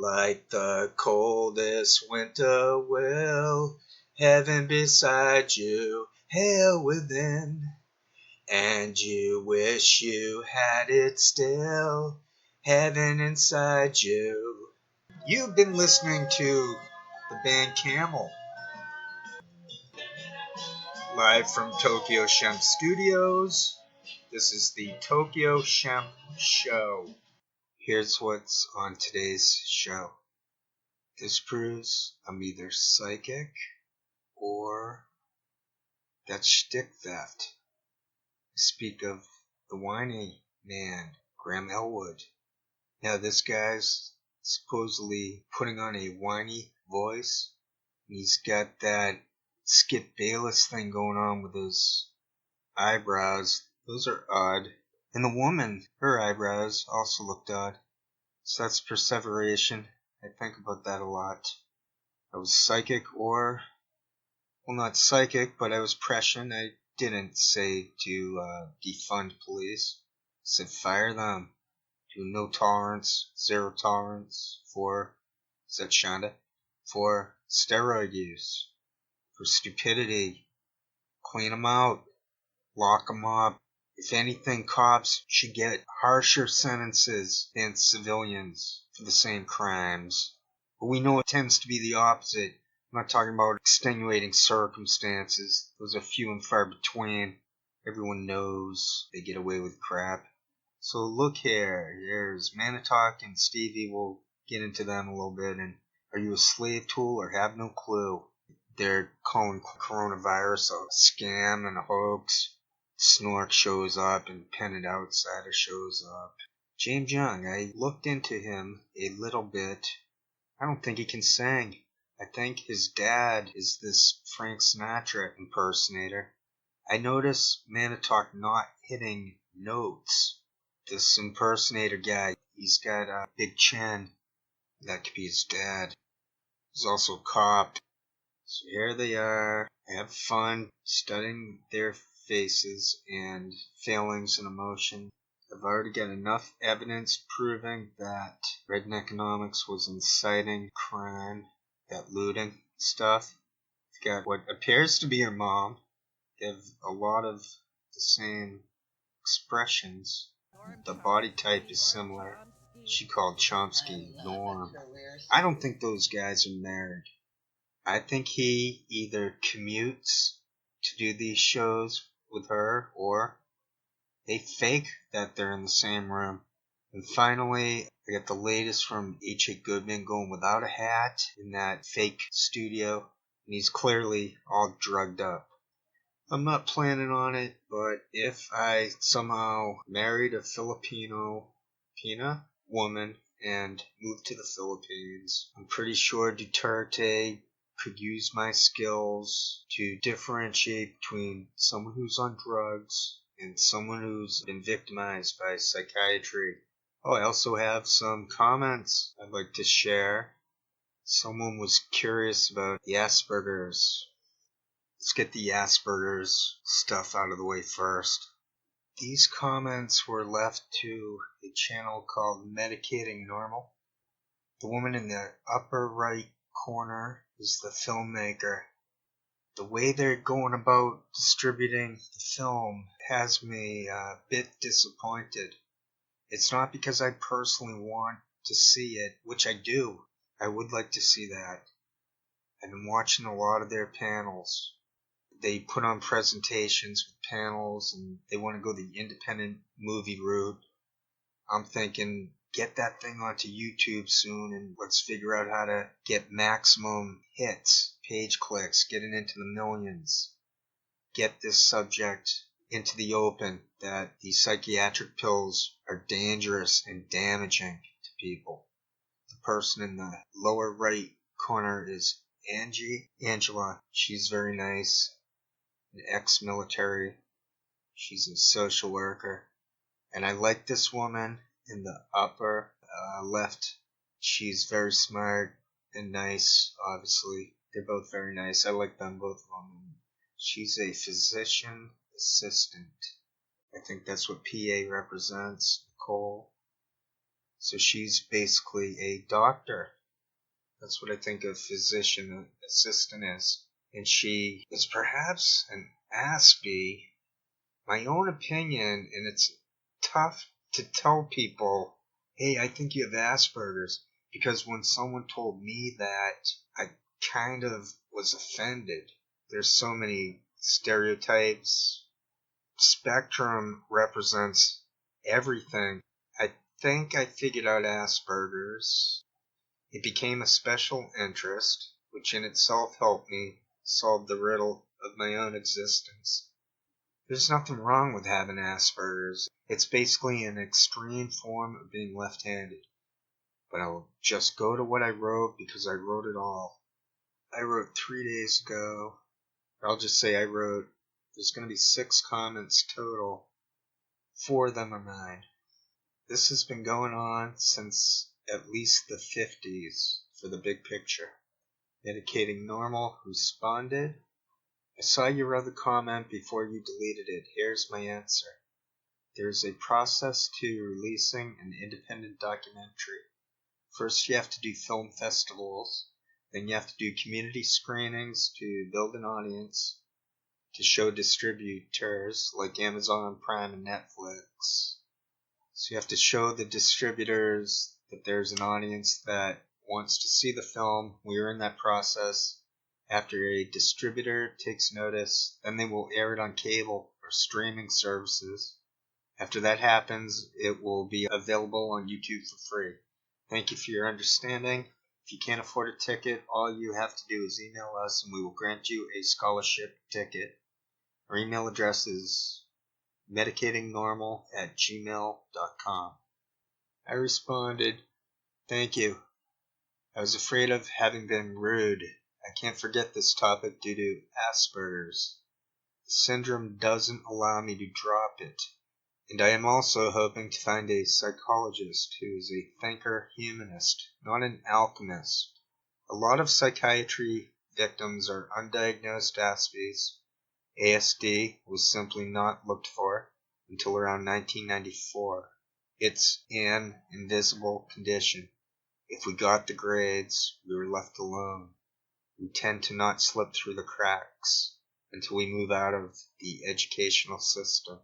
Like the coldest winter will, heaven beside you, hail within, and you wish you had it still, heaven inside you. You've been listening to the band Camel, live from Tokyo Shemp Studios. This is the Tokyo Shemp Show. Here's what's on today's show. This proves I'm either psychic or that's shtick theft. I speak of the whiny man, Graham Elwood. Now this guy's supposedly putting on a whiny voice. And he's got that Skip Bayless thing going on with his eyebrows. Those are odd. And the woman, her eyebrows also looked odd. So that's perseveration. I think about that a lot. I was psychic or, well, not psychic, but I was prescient. I didn't say to defund police. I said fire them. Do no tolerance, zero tolerance for, is that Shonda? For steroid use, for stupidity. Clean them out. Lock them up. If anything, cops should get harsher sentences than civilians for the same crimes. But we know it tends to be the opposite. I'm not talking about extenuating circumstances. Those are few and far between. Everyone knows they get away with crap. So look here. There's Manitalk and Stevie. We'll get into them a little bit. And are you a slave tool or have no clue? They're calling coronavirus a scam and a hoax. Snork shows up and Pennant Outsider shows up. James Young, I looked into him a little bit. I don't think he can sing. I think his dad is this Frank Sinatra impersonator. I notice Manitalk not hitting notes. This impersonator guy, he's got a big chin. That could be his dad. He's also a cop. So here they are. I have fun studying their faces and feelings and emotion. I've already got enough evidence proving that Redneckonomics was inciting crime, that looting stuff. I've got what appears to be her mom. They have a lot of the same expressions. The body type is similar. She called Chomsky Norm. I don't think those guys are married. I think he either commutes to do these shows with her or they fake that they're in the same room. And finally, I got the latest from H.A. Goodman going without a hat in that fake studio. And he's clearly all drugged up. I'm not planning on it, but if I somehow married a Filipina woman and moved to the Philippines, I'm pretty sure Duterte could use my skills to differentiate between someone who's on drugs and someone who's been victimized by psychiatry. Oh, I also have some comments I'd like to share. Someone was curious about the Asperger's. Let's get the Asperger's stuff out of the way first. These comments were left to a channel called Medicating Normal. The woman in the upper right corner is the filmmaker. The way they're going about distributing the film has me a bit disappointed. It's not because I personally want to see it, which I do. I would like to see that. I've been watching a lot of their panels. They put on presentations with panels and they want to go the independent movie route. I'm thinking, get that thing onto YouTube soon and let's figure out how to get maximum hits, page clicks, get it into the millions. Get this subject into the open that these psychiatric pills are dangerous and damaging to people. The person in the lower right corner is Angela. She's very nice, an ex-military. She's a social worker. And I like this woman in the upper left. She's very smart and nice, obviously. They're both very nice. I like them, both of them. She's a physician assistant. I think that's what PA represents, Nicole. So she's basically a doctor. That's what I think a physician assistant is. And she is perhaps an Aspie. My own opinion, and it's tough to tell people, hey, I think you have Asperger's, because when someone told me that, I kind of was offended. There's so many stereotypes. Spectrum represents everything. I think I figured out Asperger's. It became a special interest, which in itself helped me solve the riddle of my own existence. There's nothing wrong with having Asperger's. It's basically an extreme form of being left-handed. But I'll just go to what I wrote because I wrote it all. I wrote 3 days ago. I'll just say I wrote, there's going to be 6 comments total. 4 of them are mine. This has been going on since at least the 50s for the big picture. Medicating Normal responded. I saw your other comment before you deleted it. Here's my answer. There is a process to releasing an independent documentary. First you have to do film festivals, then you have to do community screenings to build an audience, to show distributors like Amazon Prime and Netflix. So you have to show the distributors that there's an audience that wants to see the film. We are in that process. After a distributor takes notice, then they will air it on cable or streaming services. After that happens, it will be available on YouTube for free. Thank you for your understanding. If you can't afford a ticket, all you have to do is email us and we will grant you a scholarship ticket. Our email address is medicatingnormal@gmail.com. I responded, thank you. I was afraid of having been rude. I can't forget this topic due to Asperger's. The syndrome doesn't allow me to drop it. And I am also hoping to find a psychologist who is a thinker humanist, not an alchemist. A lot of psychiatry victims are undiagnosed Aspies. ASD was simply not looked for until around 1994. It's an invisible condition. If we got the grades, we were left alone. We tend to not slip through the cracks until we move out of the educational system.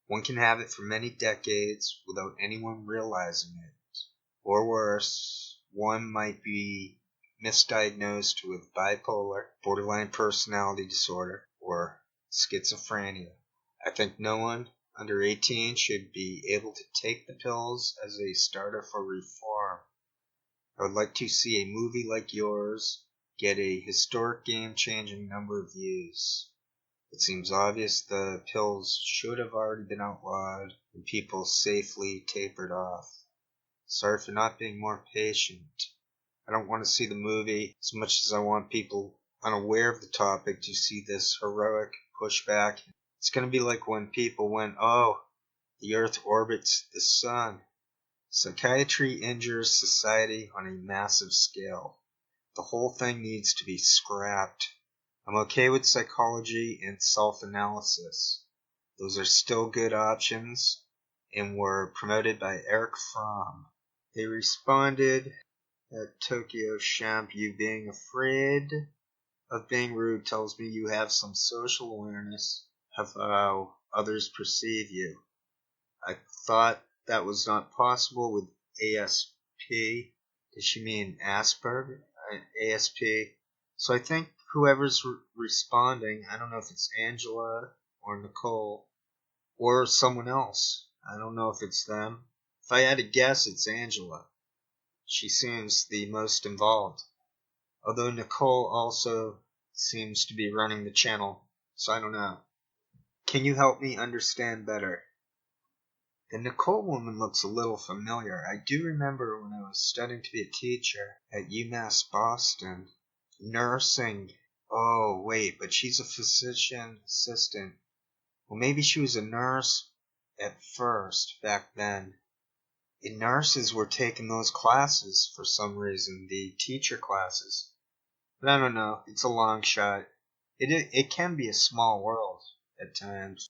One can have it for many decades without anyone realizing it. Or worse, one might be misdiagnosed with bipolar, borderline personality disorder, or schizophrenia. I think no one under 18 should be able to take the pills as a starter for reform. I would like to see a movie like yours get a historic game-changing number of views. It seems obvious the pills should have already been outlawed and people safely tapered off. Sorry for not being more patient. I don't want to see the movie as much as I want people unaware of the topic to see this heroic pushback. It's going to be like when people went, oh, the Earth orbits the sun. Psychiatry injures society on a massive scale. The whole thing needs to be scrapped. I'm okay with psychology and self-analysis. Those are still good options and were promoted by Eric Fromm. They responded at Tokyo Champ, you being afraid of being rude tells me you have some social awareness of how others perceive you. I thought that was not possible with ASP. Does she mean Asperger? ASP. So I think whoever's responding, I don't know if it's Angela or Nicole or someone else. I don't know if it's them. If I had to guess, it's Angela. She seems the most involved. Although Nicole also seems to be running the channel, so I don't know. Can you help me understand better? The Nicole woman looks a little familiar. I do remember when I was studying to be a teacher at UMass Boston. Nursing. Oh, wait, but she's a physician assistant. Well, maybe she was a nurse at first, back then. And nurses were taking those classes for some reason, the teacher classes. But I don't know, it's a long shot. It can be a small world at times.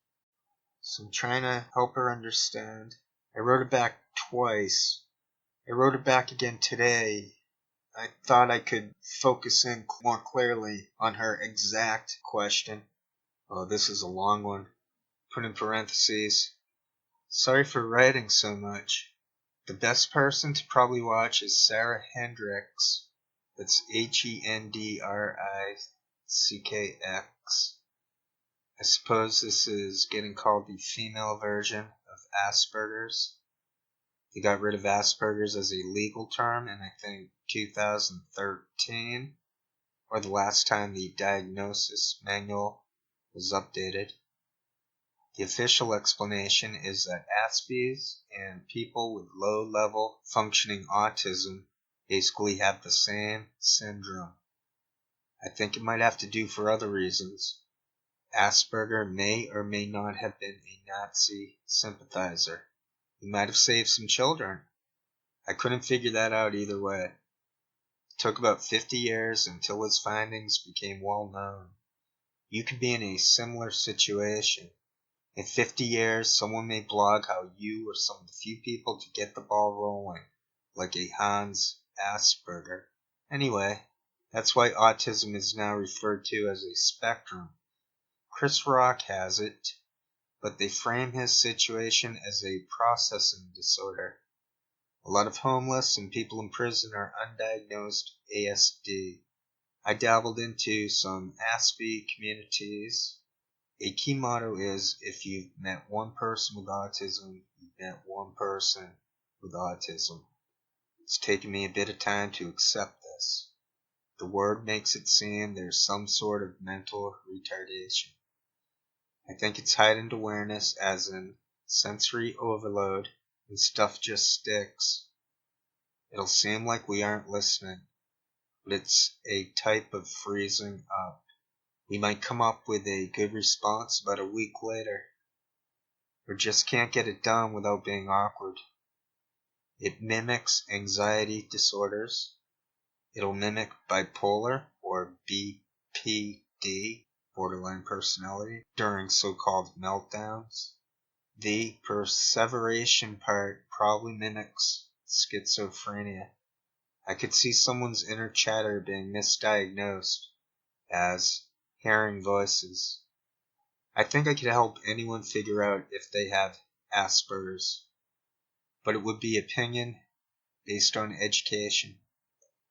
So I'm trying to help her understand. I wrote it back twice. I wrote it back again today. I thought I could focus in more clearly on her exact question. Oh, this is a long one. Put in parentheses. Sorry for writing so much. The best person to probably watch is Sarah Hendricks. That's HENDRICKX. I suppose this is getting called the female version of Asperger's. They got rid of Asperger's as a legal term in, I think, 2013, or the last time the diagnosis manual was updated. The official explanation is that Aspies and people with low-level functioning autism basically have the same syndrome. I think it might have to do for other reasons. Asperger may or may not have been a Nazi sympathizer. He might have saved some children. I couldn't figure that out either way. It took about 50 years until his findings became well known. You could be in a similar situation. In 50 years, someone may blog how you were some of the few people to get the ball rolling, like a Hans Asperger. Anyway, that's why autism is now referred to as a spectrum. Chris Rock has it, but they frame his situation as a processing disorder. A lot of homeless and people in prison are undiagnosed ASD. I dabbled into some Aspie communities. A key motto is, if you've met one person with autism, you've met one person with autism. It's taken me a bit of time to accept this. The word makes it seem there's some sort of mental retardation. I think it's heightened awareness, as in sensory overload, and stuff just sticks. It'll seem like we aren't listening, but it's a type of freezing up. We might come up with a good response about a week later, or just can't get it done without being awkward. It mimics anxiety disorders. It'll mimic bipolar or BPD, borderline personality, during so-called meltdowns. The perseveration part probably mimics schizophrenia. I could see someone's inner chatter being misdiagnosed as hearing voices. I think I could help anyone figure out if they have Asperger's, but it would be opinion based on education.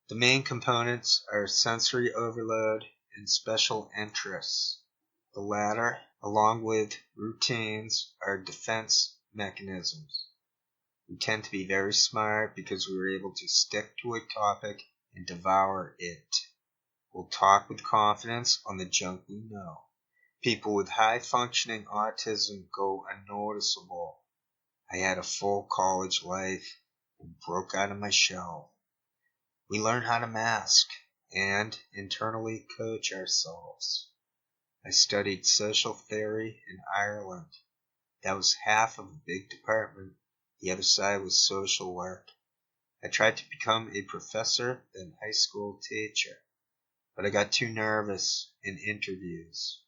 The main components are sensory overload and special interests. The latter, along with routines, are defense mechanisms. We tend to be very smart because we were able to stick to a topic and devour it. We'll talk with confidence on the junk we know. People with high-functioning autism go unnoticeable. I had a full college life and broke out of my shell. We learn how to mask and internally coach ourselves. I studied social theory in Ireland. That was half of a big department. The other side was social work. I tried to become a professor, then high school teacher, but I got too nervous in interviews.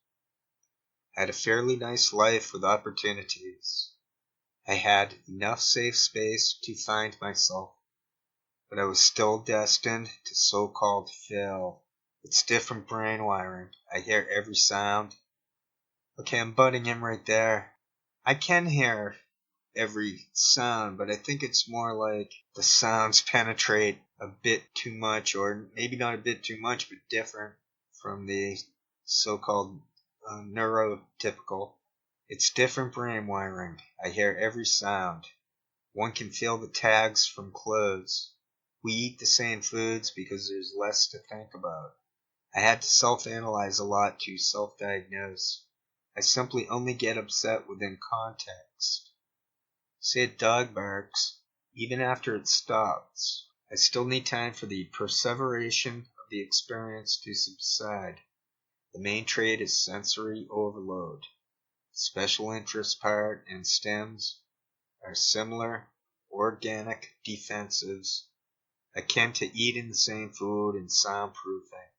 I had a fairly nice life with opportunities. I had enough safe space to find myself, but I was still destined to so-called fail. It's different brain wiring. I hear every sound. Okay, I'm butting in right there. I can hear every sound, but I think it's more like the sounds penetrate a bit too much, or maybe not a bit too much, but different from the so-called neurotypical. It's different brain wiring. I hear every sound. One can feel the tags from clothes. We eat the same foods because there's less to think about. I had to self-analyze a lot to self-diagnose. I simply only get upset within context. Say a dog barks, even after it stops. I still need time for the perseveration of the experience to subside. The main trait is sensory overload. Special interest part and stems are similar organic defensives, akin to eating the same food and soundproofing.